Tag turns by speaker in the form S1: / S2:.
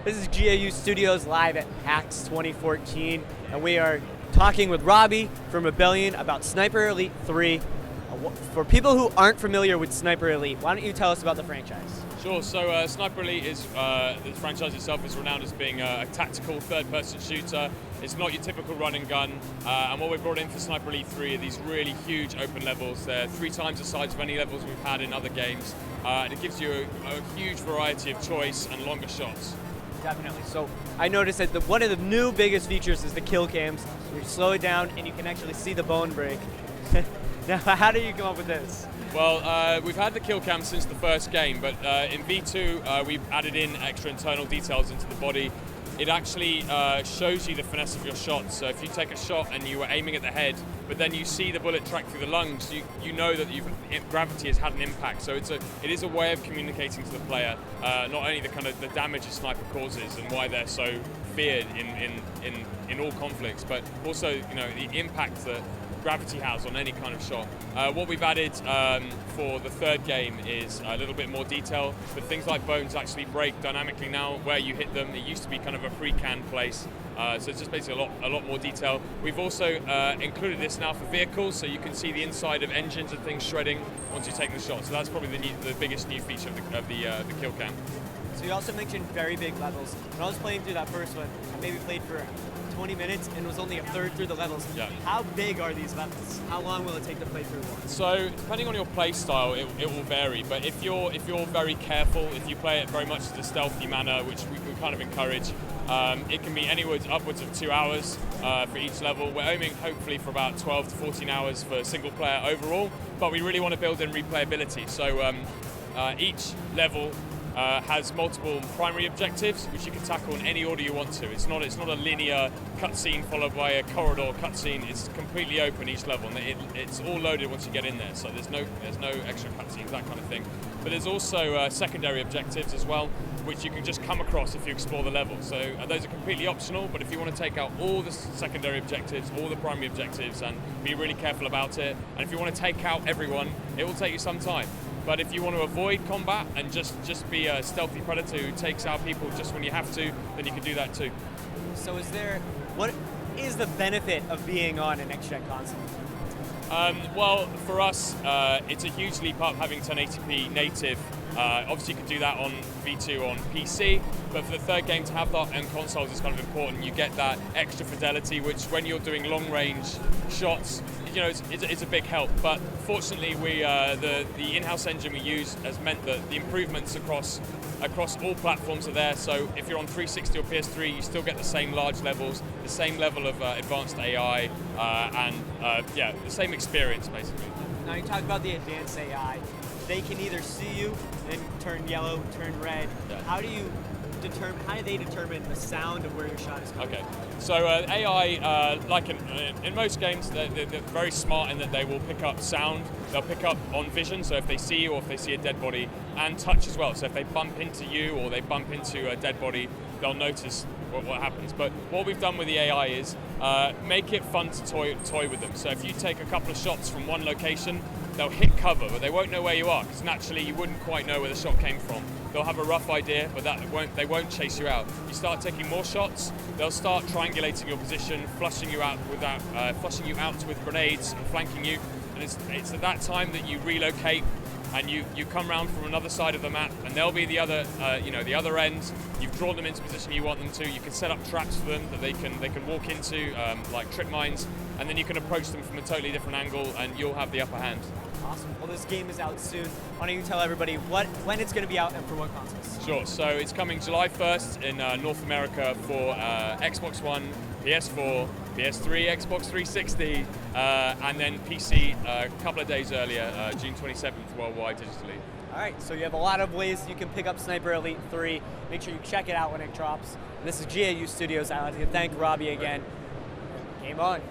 S1: This is GAU Studios live at PAX 2014, and we are talking with Robbie from Rebellion about Sniper Elite 3. For people who aren't familiar with Sniper Elite, why don't you tell us about the franchise?
S2: Sure, so Sniper Elite is, the franchise itself is renowned as being a tactical third-person shooter. It's not your typical run and gun, and what we've brought in for Sniper Elite 3 are these really huge open levels. They're 3 times the size of any levels we've had in other games, and it gives you a huge variety of choice and longer shots.
S1: Definitely. So I noticed that one of the new biggest features is the kill cams. You slow it down and you can actually see the bone break. Now, how did you come up with this?
S2: Well, we've had the kill cam since the first game, but in V2 we've added in extra internal details into the body. It actually shows you the finesse of your shots. So if you take a shot and you were aiming at the head, but then you see the bullet track through the lungs, you know that gravity has had an impact. So it is a way of communicating to the player not only the damage a sniper causes and why they're so feared in all conflicts, but also the impact that gravity has on any kind of shot. What we've added for the third game is a little bit more detail, but things like bones actually break dynamically now where you hit them. It used to be kind of a pre-canned place, so it's just basically a lot more detail. We've also included this now for vehicles, so you can see the inside of engines and things shredding once you take the shot. So that's probably the biggest new feature of the kill cam.
S1: So you also mentioned very big levels. When I was playing through that first one, I maybe played for 20 minutes and was only a third through the levels.
S2: Yeah.
S1: How big are these levels? How long will it take to play through one?
S2: So depending on your play style, it will vary. But if you're very careful, if you play it very much in a stealthy manner, which we kind of encourage, it can be upwards of 2 hours for each level. We're aiming hopefully for about 12 to 14 hours for single player overall, but we really want to build in replayability. So each level has multiple primary objectives, which you can tackle in any order you want to. It's not a linear cutscene followed by a corridor cutscene. It's completely open each level, and it's all loaded once you get in there. So there's no extra cutscenes, that kind of thing. But there's also secondary objectives as well, which you can just come across if you explore the level. So those are completely optional. But if you want to take out all the secondary objectives, all the primary objectives, and be really careful about it, and if you want to take out everyone, it will take you some time. But if you want to avoid combat and just be a stealthy predator who takes out people just when you have to, then you can do that too.
S1: So what is the benefit of being on a next-gen console?
S2: Well, for us, it's a huge leap up having 1080p native. Obviously you can do that on V2 on PC, but for the third game to have that on consoles is kind of important. You get that extra fidelity, which when you're doing long-range shots, it's a big help. But fortunately, the in-house engine we use has meant that the improvements across all platforms are there. So if you're on 360 or PS3, you still get the same large levels, the same level of advanced AI, and the same experience basically.
S1: Now you talk about the advanced AI. They can either see you and turn yellow, turn red. Yeah. How do they determine the sound of where your shot is coming?
S2: Okay, so AI, like in most games, they're very smart in that they will pick up sound. They'll pick up on vision, so if they see you or if they see a dead body, and touch as well. So if they bump into you or they bump into a dead body, they'll notice what happens. But what we've done with the AI is make it fun to toy with them. So if you take a couple of shots from one location, they'll hit cover, but they won't know where you are, because naturally you wouldn't quite know where the shot came from. They'll have a rough idea, but they won't chase you out. You start taking more shots, they'll start triangulating your position, flushing you out with grenades and flanking you. And it's at that time that you relocate and you come around from another side of the map, and they'll be the other end. You've drawn them into the position you want them to. You can set up traps for them that they can walk into, like trip mines, and then you can approach them from a totally different angle, and you'll have the upper hand.
S1: Awesome. Well, this game is out soon. Why don't you tell everybody when it's going to be out and for what consoles?
S2: Sure. So it's coming July 1st in North America for Xbox One, PS4, PS3, Xbox 360, and then PC a couple of days earlier, June 27th, worldwide digitally.
S1: All right, so you have a lot of ways you can pick up Sniper Elite 3. Make sure you check it out when it drops. And this is GAU Studios. I'd like to thank Robbie again. Game on.